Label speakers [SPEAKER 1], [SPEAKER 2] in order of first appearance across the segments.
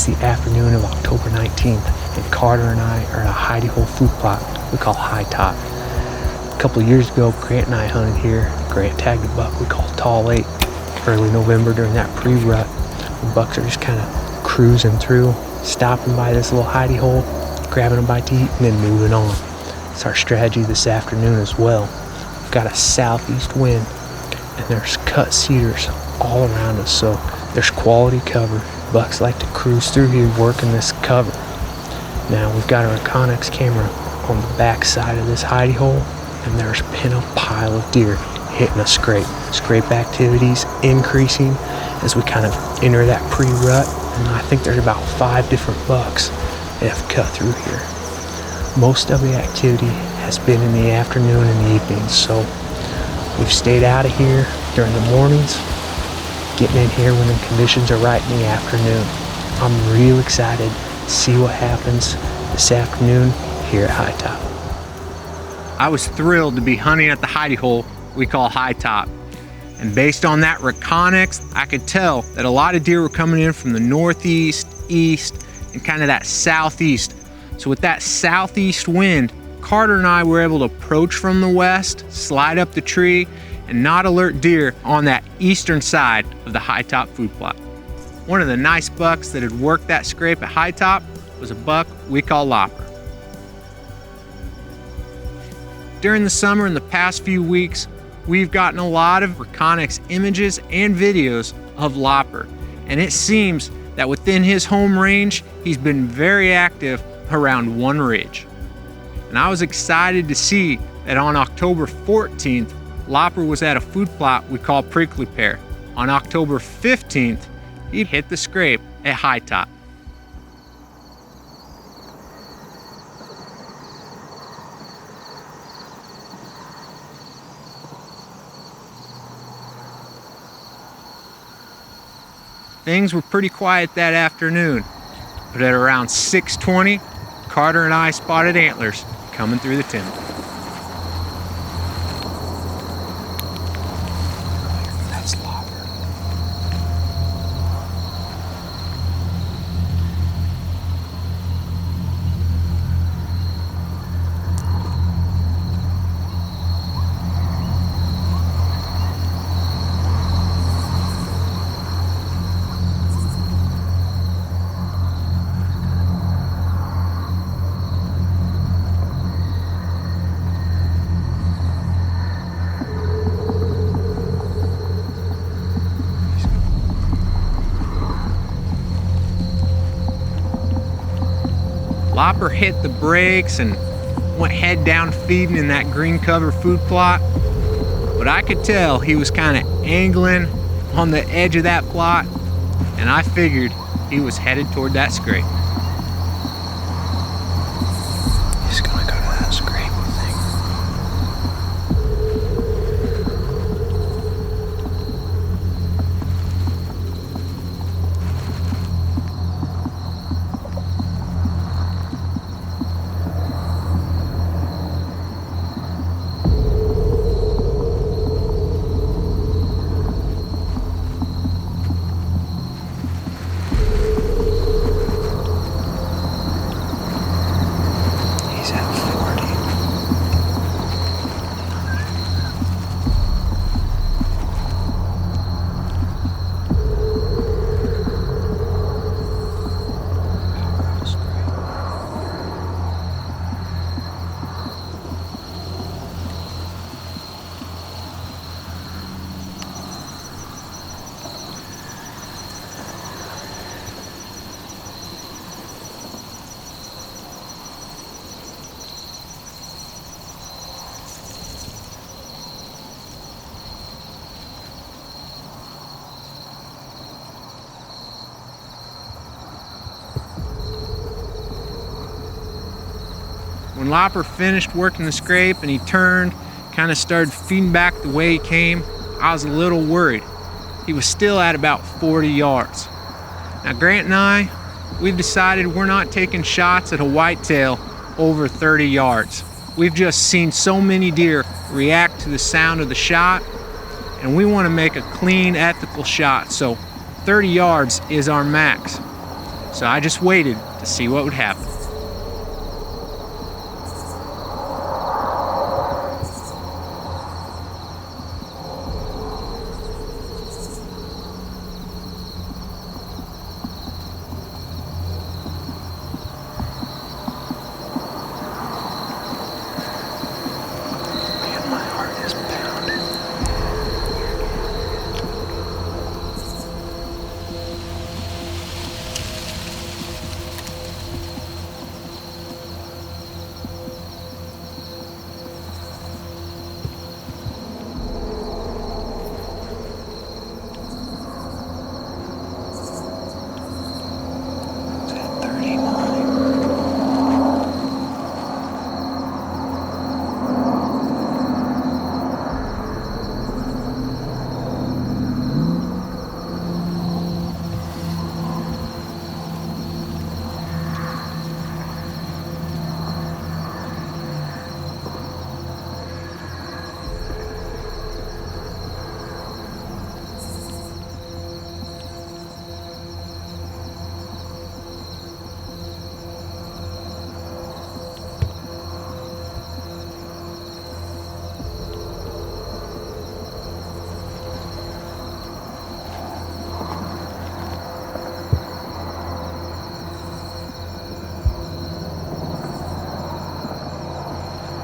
[SPEAKER 1] the afternoon of October 19th, and Carter and I are at a hidey hole food plot we call High Top. A couple of years ago, Grant and I hunted here. Grant tagged a buck we call Tall 8 early November during that pre-rut. The bucks are just kind of cruising through, stopping by this little hidey hole, grabbing a bite to eat, and then moving on. It's our strategy this afternoon as well. We've got a southeast wind, and there's cut cedars all around us, so there's quality cover. Bucks like to cruise through here working this cover. Now we've got our Connex camera on the back side of this hidey hole, and there's been a pile of deer hitting a scrape. Scrape activities increasing as we kind of enter that pre-rut, and I think there's about 5 different bucks that have cut through here. Most of the activity has been in the afternoon and the evenings, so we've stayed out of here during the mornings, getting in here when the conditions are right in the afternoon. I'm real excited to see what happens this afternoon here at High Top. I was thrilled to be hunting at the hidey hole we call High Top. And based on that Reconnex, I could tell that a lot of deer were coming in from the northeast, east, and kind of that southeast. So with that southeast wind, Carter and I were able to approach from the west, slide up the tree, and not alert deer on that eastern side of the High Top food plot. One of the nice bucks that had worked that scrape at High Top was a buck we call Lopper. During the summer and the past few weeks, we've gotten a lot of Reconnex images and videos of Lopper, and it seems that within his home range, he's been very active around one ridge. And I was excited to see that on October 14th, Lopper was at a food plot we call Prickly Pear. On October 15th, he hit the scrape at High Top. Things were pretty quiet that afternoon, but at around 6:20, Carter and I spotted antlers coming through the timber. That's Lopper. Lopper hit the brakes and went head down feeding in that green cover food plot, but I could tell he was kind of angling on the edge of that plot, and I figured he was headed toward that scrape. He's gonna go to that scrape, I think. When Lopper finished working the scrape and he turned, kind of started feeding back the way he came, I was a little worried. He was still at about 40 yards. Now Grant and I, we've decided we're not taking shots at a whitetail over 30 yards. We've just seen so many deer react to the sound of the shot, and we want to make a clean, ethical shot, so 30 yards is our max.
[SPEAKER 2] so I just waited to see what would happen.
[SPEAKER 1] Man, my heart is pounding. It's at 39.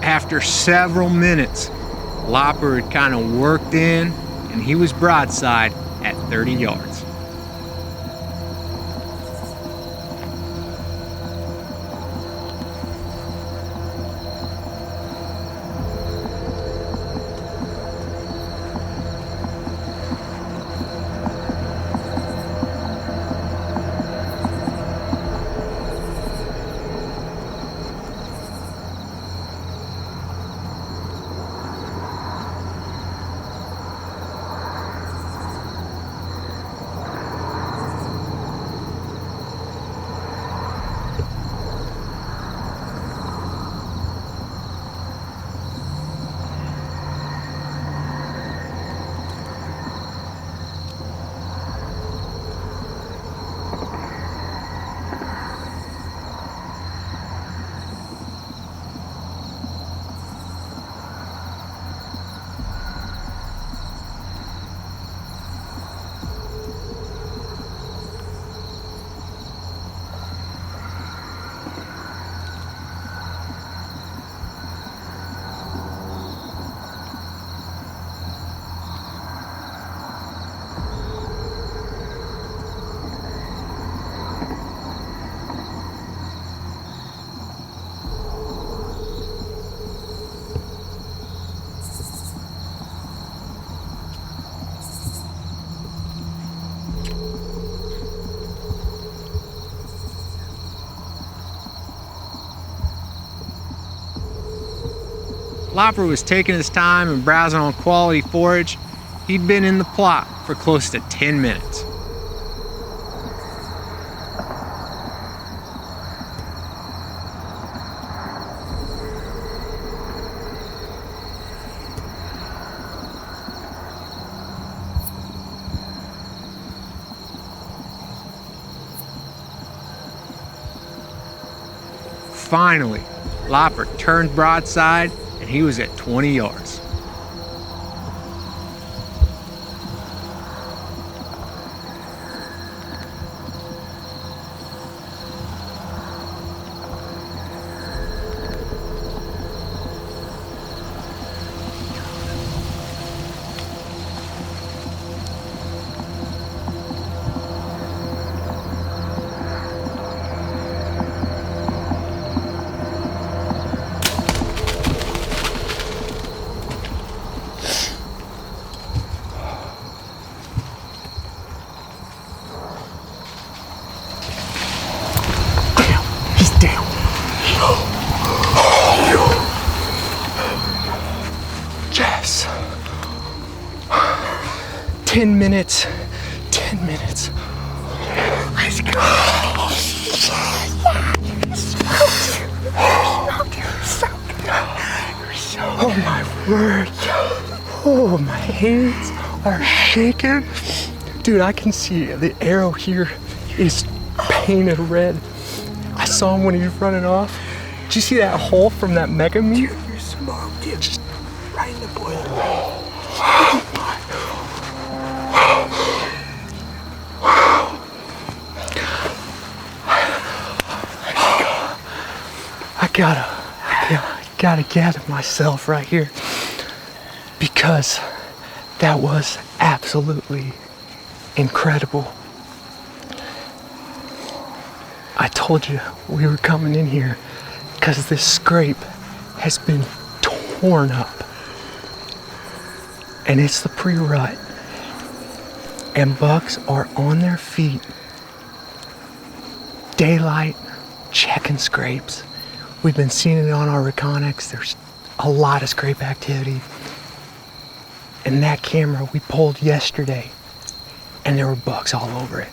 [SPEAKER 2] After several minutes, Lopper had kind of worked in and he was broadside at 30 yards. Lopper was taking his time and browsing on quality forage. He'd been in the plot for close to 10 minutes. Finally, Lopper turned broadside and he was at 20 yards.
[SPEAKER 1] Damn. Jess. 10 minutes. 10 minutes. Let's go. Oh my word. Oh, my hands are shaking. Dude, I can see the arrow here is painted red. I saw him when he was running off. Did you see that hole from that mega meat?
[SPEAKER 3] Dude, you smoked him. Just right in the boiler room. I gotta gather myself right here, because that was absolutely incredible. I told you we were coming in here because this scrape has been torn up, and it's the pre-rut, and bucks are on their feet, daylight, checking scrapes. We've been seeing it on our Reconyx. There's a lot of scrape activity. And that camera we pulled yesterday, and there were bucks all over it.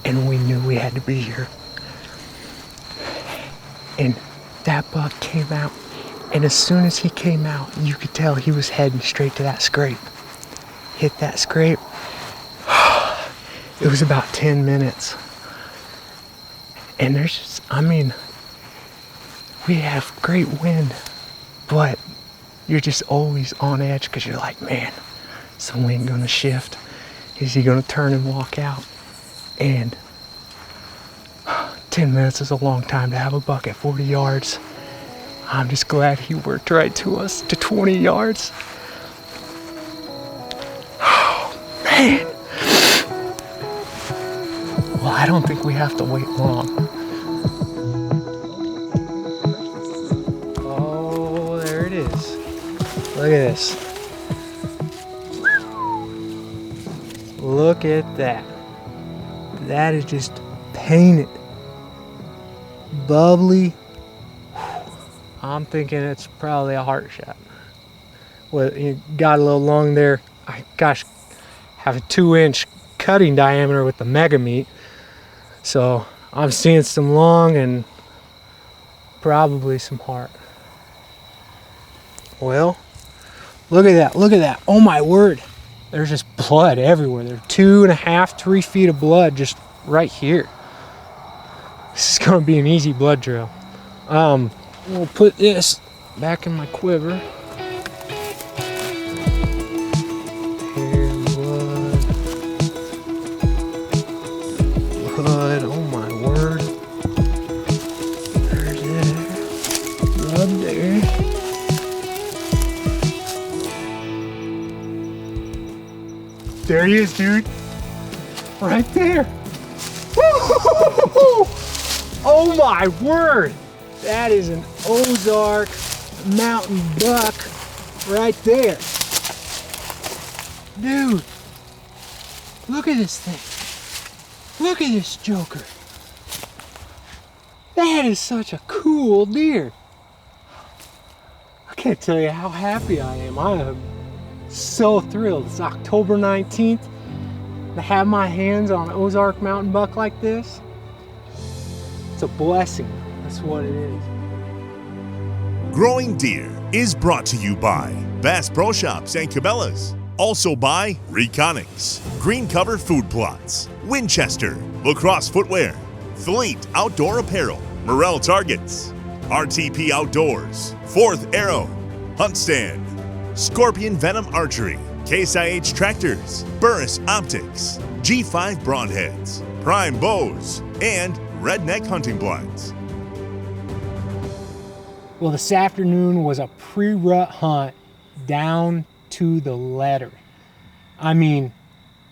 [SPEAKER 3] And we knew we had to be here. And that buck came out, and as soon as he came out, you could tell he was heading straight to that scrape. Hit that scrape. It was about 10 minutes. And there's just, we have great wind, but you're just always on edge because you're like, man, is the wind gonna shift? Is he gonna turn and walk out? And 10 minutes is a long time to have a buck at 40 yards. I'm just glad he worked right to us to 20 yards. Oh, man. Well, I don't think we have to wait long. Look at this. Look at that. That is just painted. Bubbly. I'm thinking it's probably a heart shot. Well, it got a little long there. Have a 2-inch cutting diameter with the mega meat. So I'm seeing some long and probably some heart. Well, look at that. Oh my word. There's just blood everywhere. There's 2.5, 3 feet of blood just right here. This is gonna be an easy blood trail. We'll put this back in my quiver. Here's blood, oh my word. There's it. Blood there. There he is, dude. Right there. Woo-hoo-hoo-hoo-hoo! Oh my word. That is an Ozark mountain buck right there. Dude, look at this thing. Look at this joker. That is such a cool deer. I can't tell you how happy I am. I am so thrilled. It's October 19th. To have my hands on an Ozark mountain buck like this, it's a blessing. That's what it is.
[SPEAKER 4] Growing Deer is brought to you by Bass Pro Shops and Cabela's. Also by Reconyx, Green Cover Food Plots, Winchester, Lacrosse Footwear, Fleet Outdoor Apparel, Morel Targets, RTP Outdoors, Fourth Arrow, Hunt Stand, Scorpion Venom Archery, Case IH Tractors, Burris Optics, G5 Broadheads, Prime Bows, and Redneck Hunting Blinds.
[SPEAKER 1] Well, this afternoon was a pre-rut hunt down to the letter. I mean,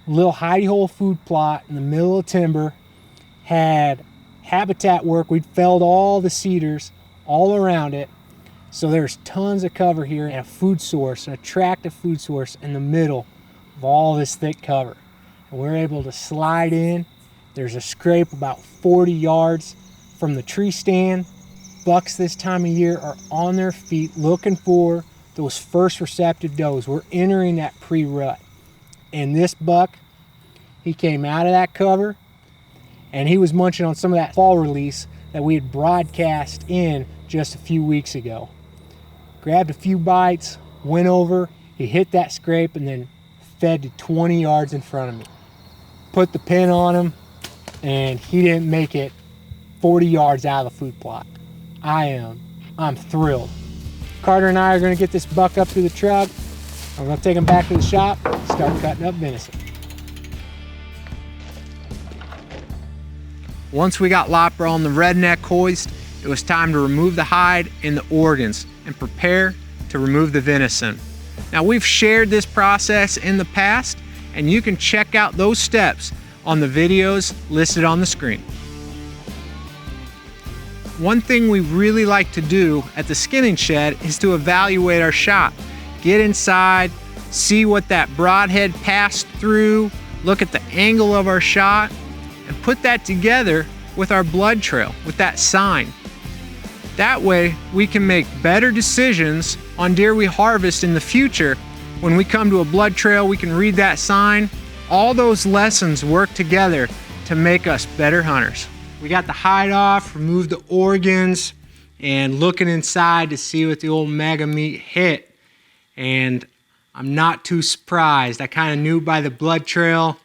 [SPEAKER 1] little hidey hole food plot in the middle of timber, had habitat work. We'd felled all the cedars all around it. So there's tons of cover here and a food source, an attractive food source in the middle of all this thick cover. And we're able to slide in. There's a scrape about 40 yards from the tree stand. Bucks this time of year are on their feet looking for those first receptive does. We're entering that pre-rut. And this buck, he came out of that cover and he was munching on some of that fall release that we had broadcast in just a few weeks ago. Grabbed a few bites, went over, he hit that scrape and then fed to 20 yards in front of me. Put the pin on him,
[SPEAKER 3] and he didn't make it 40 yards out of the food plot. I'm thrilled. Carter and I are gonna get this buck up to the truck. I'm gonna take him back to the shop, start cutting up venison.
[SPEAKER 2] Once we got Lopper on the redneck hoist, it was time to remove the hide and the organs and prepare to remove the venison. Now, we've shared this process in the past, and you can check out those steps on the videos listed on the screen. One thing we really like to do at the skinning shed is to evaluate our shot. Get inside, see what that broadhead passed through, look at the angle of our shot, and put that together with our blood trail, with that sign. That way, we can make better decisions on deer we harvest in the future. When we come to a blood trail, we can read that sign. All those lessons work together to make us better hunters. We got the hide off, removed the organs, and looking inside to see what the old mega meat hit. And I'm not too surprised. I kind of knew by the blood trail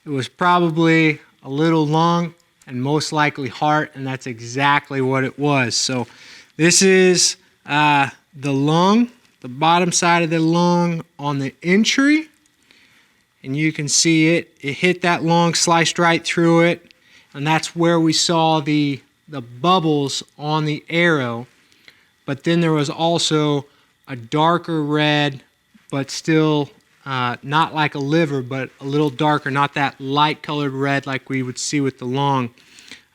[SPEAKER 2] it was probably a little lung and most likely heart, and that's exactly what it was. So this is the lung, the bottom side of the lung on the entry, and you can see it hit that lung, sliced right through it, and that's where we saw the bubbles on the arrow. But then there was also a darker red, but still not like a liver, but a little darker, not that light colored red like we would see with the lung.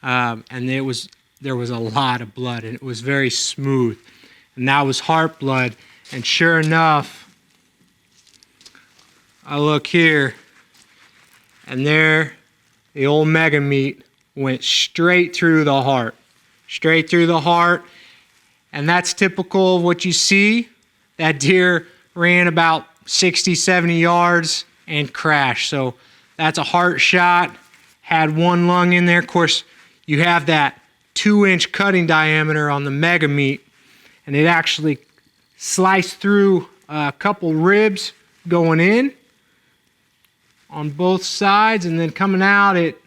[SPEAKER 2] And there was a lot of blood, and it was very smooth. And that was heart blood. And sure enough, I look here, and there the old mega meat went straight through the heart. Straight through the heart. And that's typical of what you see. That deer ran about 60, 70 yards and crashed. So that's a heart shot. Had one lung in there. Of course, you have that 2-inch cutting diameter on the mega meat, and it actually sliced through a couple ribs going in on both sides, and then coming out, it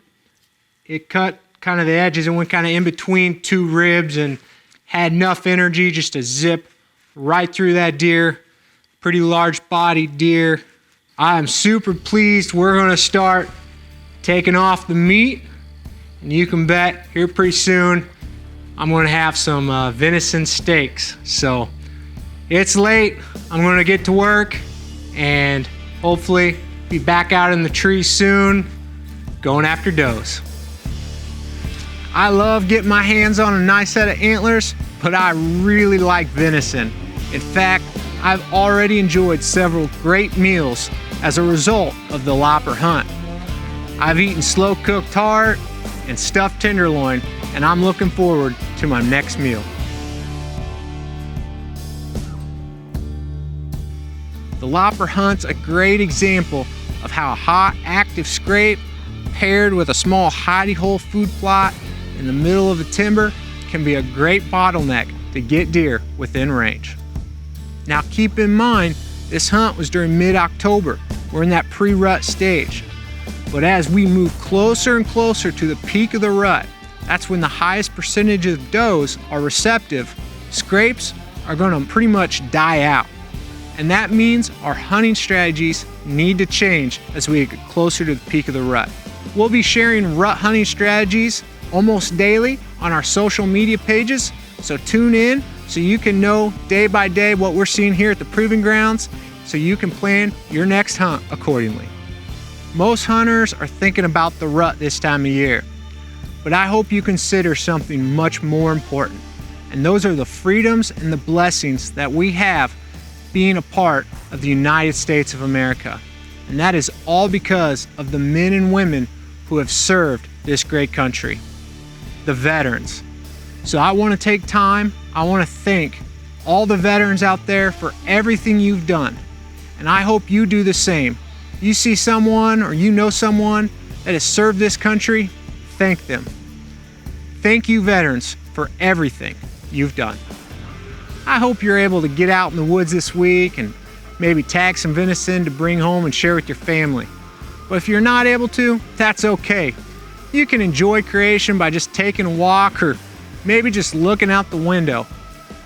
[SPEAKER 2] cut kind of the edges and went kind of in between two ribs and had enough energy just to zip right through that deer. Pretty large bodied deer. I am super pleased. We're going to start taking off the meat, and you can bet here pretty soon I'm going to have some venison steaks. So it's late. I'm going to get to work and hopefully be back out in the trees soon going after does. I love getting my hands on a nice set of antlers, but I really like venison. In fact, I've already enjoyed several great meals as a result of the Lopper hunt. I've eaten slow-cooked heart and stuffed tenderloin, and I'm looking forward to my next meal. The Lopper hunt's a great example of how a hot, active scrape paired with a small hidey hole food plot in the middle of the timber can be a great bottleneck to get deer within range. Now keep in mind, this hunt was during mid-October. We're in that pre-rut stage. But as we move closer and closer to the peak of the rut, that's when the highest percentage of does are receptive. Scrapes are gonna pretty much die out. And that means our hunting strategies need to change as we get closer to the peak of the rut. We'll be sharing rut hunting strategies almost daily on our social media pages, so tune in so you can know day by day what we're seeing here at the Proving Grounds, so you can plan your next hunt accordingly. Most hunters are thinking about the rut this time of year, but I hope you consider something much more important, and those are the freedoms and the blessings that we have being a part of the United States of America. And that is all because of the men and women who have served this great country, the veterans. So I want to take time, I want to thank all the veterans out there for everything you've done. And I hope you do the same. You see someone or you know someone that has served this country, thank them. Thank you, veterans, for everything you've done. I hope you're able to get out in the woods this week and maybe tag some venison to bring home and share with your family. But if you're not able to, that's okay. You can enjoy creation by just taking a walk or maybe just looking out the window.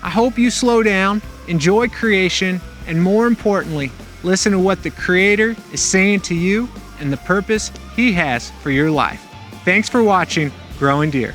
[SPEAKER 2] I hope you slow down, enjoy creation, and more importantly, listen to what the Creator is saying to you and the purpose He has for your life. Thanks for watching Growing Deer.